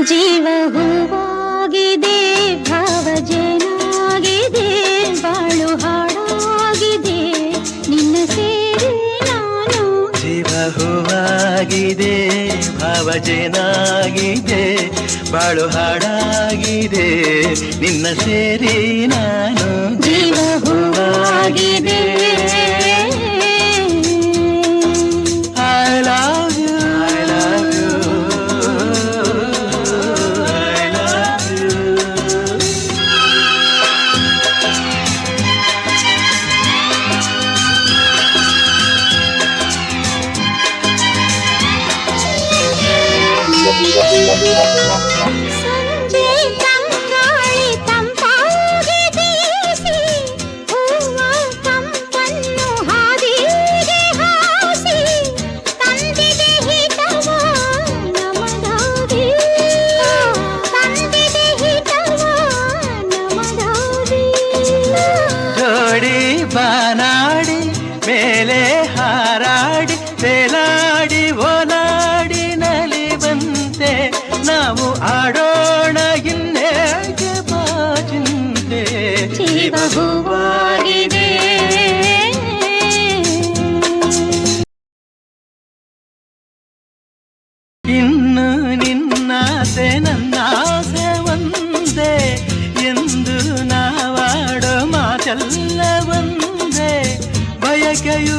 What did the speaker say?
ಜೀವ ಹೂವಾಗಿದೆ, ಭಾವಜನಾಗಿದೆ, ಬಾಳು ಹಾಡಾಗಿದೆ, ನಿನ್ನ ಸೇರಿ ನಾನು. ಜೀವ ಹೂವಾಗಿದೆ, ಭಾವಜನಾಗಿದೆ, ಬಾಳು ಹಾಡಾಗಿದೆ, ನಿನ್ನ ಸೇರಿ ನಾನು. ಜೀವ ಹೂವಾಗಿದೆ. ಸಂಜೆ ತಂಗಾಳಿ ತಂಪಾಗಿ ಬೀಸಿ, ಹೂವ ಕಂಪನ್ನು ಹಾದಿಗೆ ಹಾಸಿ, ತಂದಿದೆ ಹಿತವ ನಮದಾದಿ, ತಂದಿದೆ ಹಿತವ ನಮದಾದಿ. ಜೋಡಿ ಬಾನಾಡಿ ಮೇಲೆ ಹಾರಾಡಿ ತೇಲಾಡಿ ಓಲಾಡಿ ನಲಿವಂತೆ ನಾವು ಆಡೋಣ ಇನ್ನೇಗೆ ಬಾಚಿಂತೆ. ಜೀವ ಹೂವಾಗಿದೆ. ಇನ್ನು ನಿನ್ನಾಸೆ ನನ್ನಾಸೆ ಒಂದೇ ಎಂದು ನಾವಾಡೋ ಮಾತೆಲ್ಲ ಒಂದೇ. ಬಯಕೆಯು